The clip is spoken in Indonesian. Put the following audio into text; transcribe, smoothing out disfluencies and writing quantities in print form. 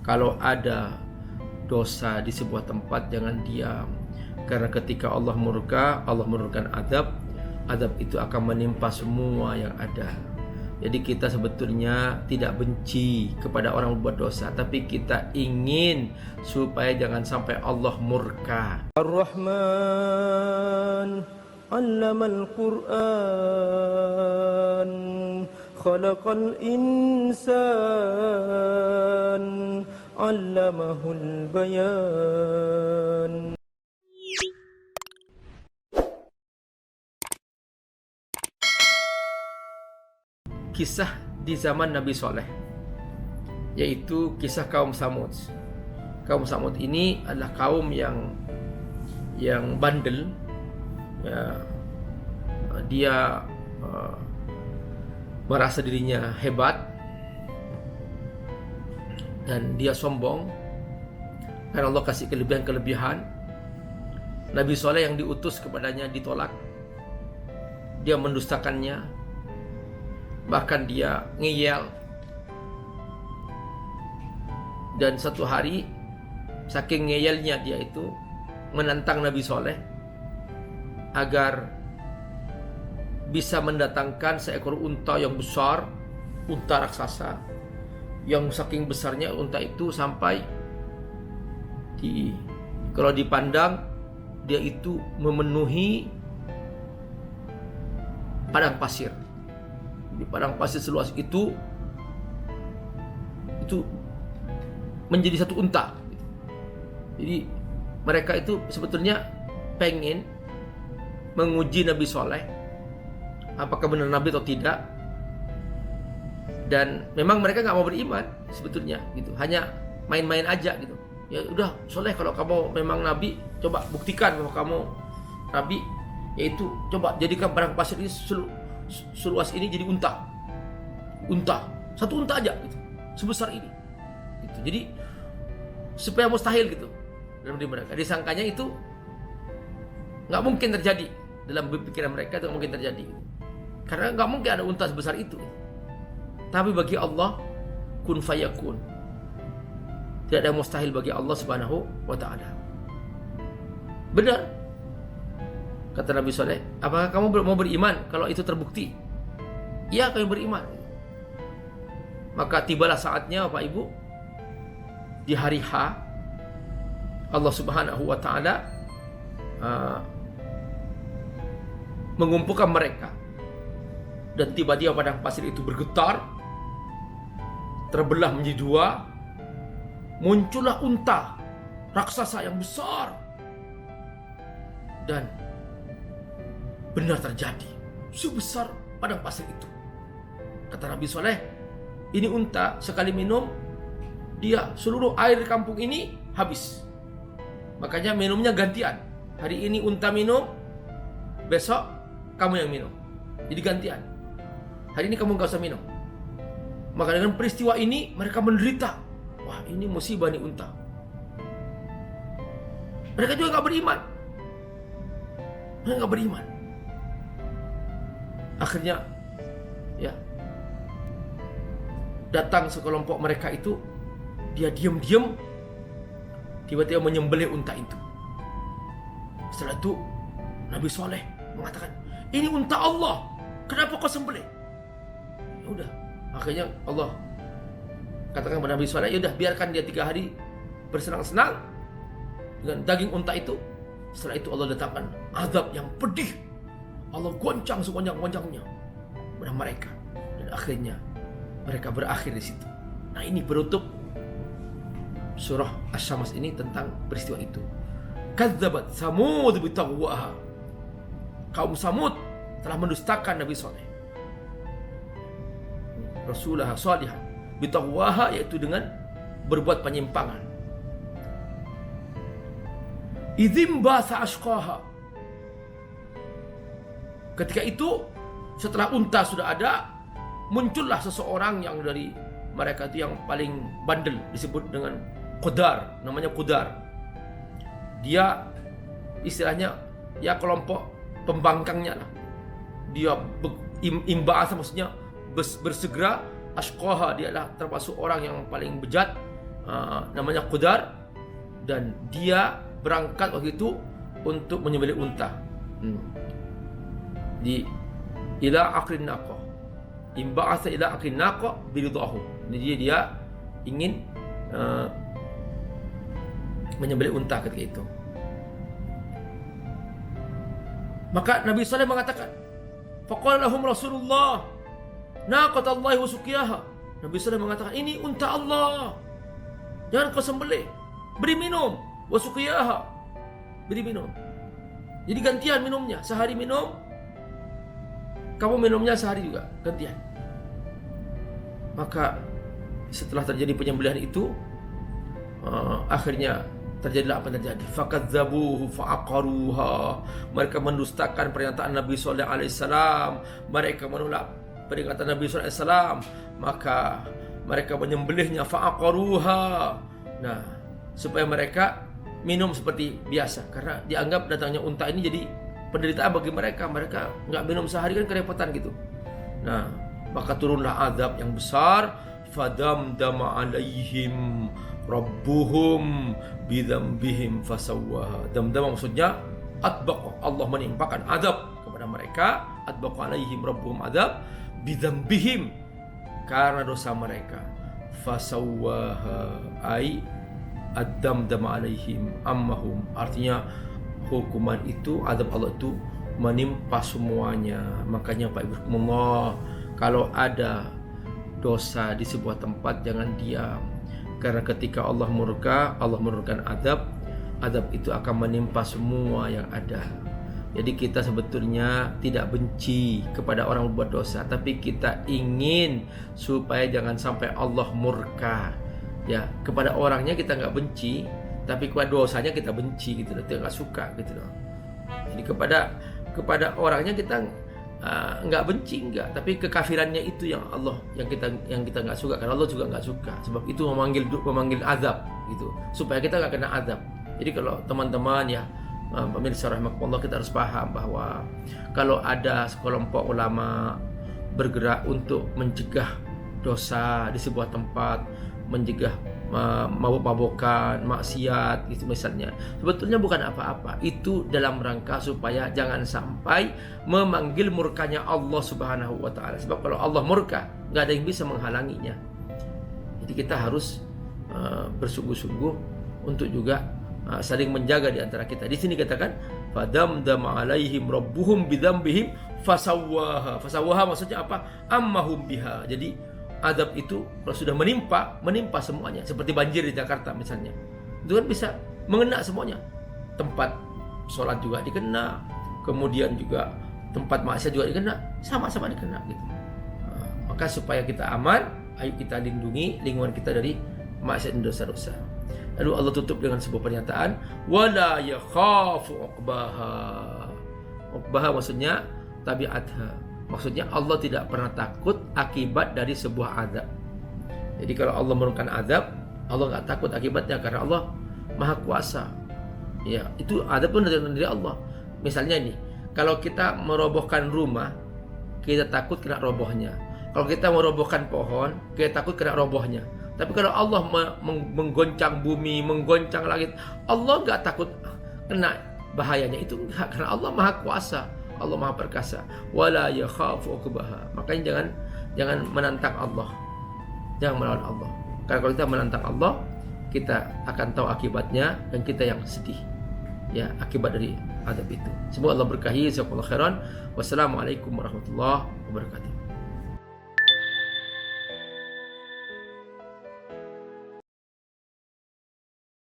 Kalau ada dosa di sebuah tempat, jangan diam. Karena ketika Allah murka, Allah menurunkan azab. Azab itu akan menimpa semua yang ada. Jadi kita sebetulnya tidak benci kepada orang yang berbuat dosa, tapi kita ingin supaya jangan sampai Allah murka. Ar-Rahman 'allamal Qur'an khalaqal insan 'allamahul bayan. Kisah di zaman Nabi Soleh, yaitu kisah kaum Samud. Kaum Samud ini adalah kaum yang bandel. Ya, dia merasa dirinya hebat dan dia sombong karena Allah kasih kelebihan-kelebihan. Nabi Soleh yang diutus kepadanya ditolak, dia mendustakannya, bahkan dia ngeyel. Dan satu hari saking ngeyelnya dia itu menantang Nabi Soleh agar bisa mendatangkan seekor unta yang besar, unta raksasa yang saking besarnya unta itu sampai kalau dipandang dia itu memenuhi padang pasir. Di padang pasir seluas itu menjadi satu unta. Jadi mereka itu sebetulnya pengen menguji Nabi Soleh apakah benar Nabi atau tidak. Dan memang mereka nggak mau beriman sebetulnya gitu, hanya main-main aja gitu. Ya udah Soleh, kalau kamu memang Nabi, coba buktikan bahwa kamu Nabi, yaitu coba jadikan padang pasir ini seluas ini jadi unta, satu unta aja gitu, sebesar ini gitu. Jadi supaya mustahil gitu dalam diri mereka, disangkanya itu nggak mungkin terjadi. Dalam pikiran mereka itu nggak mungkin terjadi gitu. Karena nggak mungkin ada unta sebesar itu. Tapi bagi Allah kun fayakun, tidak ada yang mustahil bagi Allah Subhanahu wa ta'ala. Benar kata Nabi Soleh, apakah kamu mau beriman kalau itu terbukti? Iya, kami beriman. Maka tibalah saatnya Bapak Ibu, di hari H Allah Subhanahu wa ta'ala mengumpulkan mereka. Dan tiba-tiba padang pasir itu bergetar, terbelah menjadi dua, muncullah unta raksasa yang besar. Dan benar terjadi, sebesar padang pasir itu. Kata Nabi Soleh, ini unta sekali minum, dia seluruh air di kampung ini habis. Makanya minumnya gantian. Hari ini unta minum, besok kamu yang minum. Jadi gantian. Hari ini kamu gak usah minum. Maka dengan peristiwa ini mereka menderita. Wah, ini musibah nih unta. Mereka juga gak beriman. Mereka gak beriman. Akhirnya ya datang sekelompok mereka itu, dia diam-diam tiba-tiba menyembelih unta itu. Setelah itu Nabi Soleh mengatakan, ini unta Allah, kenapa kau sembelih? Ya udah, akhirnya Allah katakan kepada Nabi Soleh, ya udah biarkan dia 3 hari bersenang-senang dengan daging unta itu. Setelah itu Allah datangkan azab yang pedih. Allah goncang segoncang-goncangnya pada mereka, dan akhirnya mereka berakhir di situ. Nah, ini penutup surah Asy-Syams ini tentang peristiwa itu. Kadzabat Samud bitaghwaha. Kaum Samud telah mendustakan Nabi Soleh, Rasulullah salihah, bitaghwaha, yaitu dengan berbuat penyimpangan. Idzim basa ashqaha. Ketika itu, setelah unta sudah ada, muncullah seseorang yang dari mereka itu yang paling bandel, disebut dengan Qudar, namanya Qudar. Dia istilahnya ya kelompok pembangkangnya lah. Dia imba'asa, maksudnya bersegera. Ashqaha, dia adalah termasuk orang yang paling bejat. namanya Qudar, dan dia berangkat waktu itu untuk menyembelih unta di ila aqrin naqah, imba'atha ila aqrin naqah biridahu. Jadi dia ingin menyembelih unta ketika itu. Maka Nabi SAW mengatakan, faqala lahum Rasulullah naqatallahi wa suqiyaha. Nabi SAW mengatakan, ini unta Allah, jangan kau sembelih, beri minum, wa suqiyaha, beri minum. Jadi gantian minumnya, sehari minum, kamu minumnya sehari juga, gantian. Maka setelah terjadi penyembelihan itu, akhirnya terjadilah apa yang terjadi. Fakadzabuhu fa'aqaruha. Mereka mendustakan pernyataan Nabi sallallahu alaihi wasallam. Mereka menolak peringatan Nabi sallallahu alaihi wasallam. Maka mereka menyembelihnya fa'aqaruha. Nah, supaya mereka minum seperti biasa, karena dianggap datangnya unta ini jadi penderitaan bagi mereka. Mereka nggak minum sehari kan kerepotan gitu. Nah, maka turunlah azab yang besar. Fadamdama alaihim rabbuhum bidzambihim fasawwaha. Damdama maksudnya atbaqa, Allah menimpakan azab kepada mereka. Atbaqa alaihim rabbuhum azab bidzambihim, karena dosa mereka. Fasawwaha ay ad-damdama alaihim ammahum, artinya hukuman itu, azab Allah itu menimpa semuanya. Makanya Pak Ibrahimullah, kalau ada dosa di sebuah tempat jangan diam, karena ketika Allah murka, Allah menurunkan azab, azab itu akan menimpa semua yang ada. Jadi kita sebetulnya tidak benci kepada orang yang berbuat dosa, tapi kita ingin supaya jangan sampai Allah murka. Ya, kepada orangnya kita nggak benci, tapi kepada dosanya kita benci gitu loh, kita nggak suka gitu loh. Jadi kepada orangnya kita nggak benci, enggak, tapi kekafirannya itu yang Allah yang kita nggak suka, karena Allah juga nggak suka. Sebab itu memanggil azab gitu, supaya kita nggak kena azab. Jadi kalau teman-teman ya pemirsa rahimakumullah, kita harus paham bahwa kalau ada sekelompok ulama bergerak untuk mencegah dosa di sebuah tempat, mencegah mabuk-mabukan, maksiat gitu misalnya, sebetulnya bukan apa-apa. Itu dalam rangka supaya jangan sampai memanggil murkanya Allah Subhanahu wa taala. Sebab kalau Allah murka, nggak ada yang bisa menghalanginya. Jadi kita harus bersungguh-sungguh untuk juga saling menjaga di antara kita. Di sini katakan fadamdama alaihim rabbuhum bidzambihim fasawwaha. Fasawwaha maksudnya apa? Ammahum biha. Jadi azab itu kalau sudah menimpa semuanya, seperti banjir di Jakarta misalnya, itu kan bisa mengena semuanya. Tempat sholat juga dikena, kemudian juga tempat maksiat juga dikena, sama-sama dikena gitu. Maka supaya kita aman, ayo kita lindungi lingkungan kita dari maksiat dan dosa-dosa. Lalu Allah tutup dengan sebuah pernyataan, wala yakhafu uqbaha. Uqbaha maksudnya tabiatha. Maksudnya Allah tidak pernah takut akibat dari sebuah azab. Jadi kalau Allah menurunkan azab, Allah nggak takut akibatnya, karena Allah Maha Kuasa. Ya, itu azab pun dari Allah. Misalnya ini, kalau kita merobohkan rumah, kita takut kena robohnya. Kalau kita merobohkan pohon, kita takut kena robohnya. Tapi kalau Allah menggoncang bumi, menggoncang langit, Allah nggak takut kena bahayanya. Itu enggak, karena Allah Maha Kuasa. Allah Maha Perkasa. Wala yakhafu uqbaha. Makanya jangan menantang Allah. Jangan melawan Allah. Karena kalau kita menantang Allah, kita akan tahu akibatnya dan kita yang sedih. Ya, akibat dari azab itu. Semoga Allah berkahi. Jazakumullah khairan. Wassalamualaikum warahmatullahi wabarakatuh.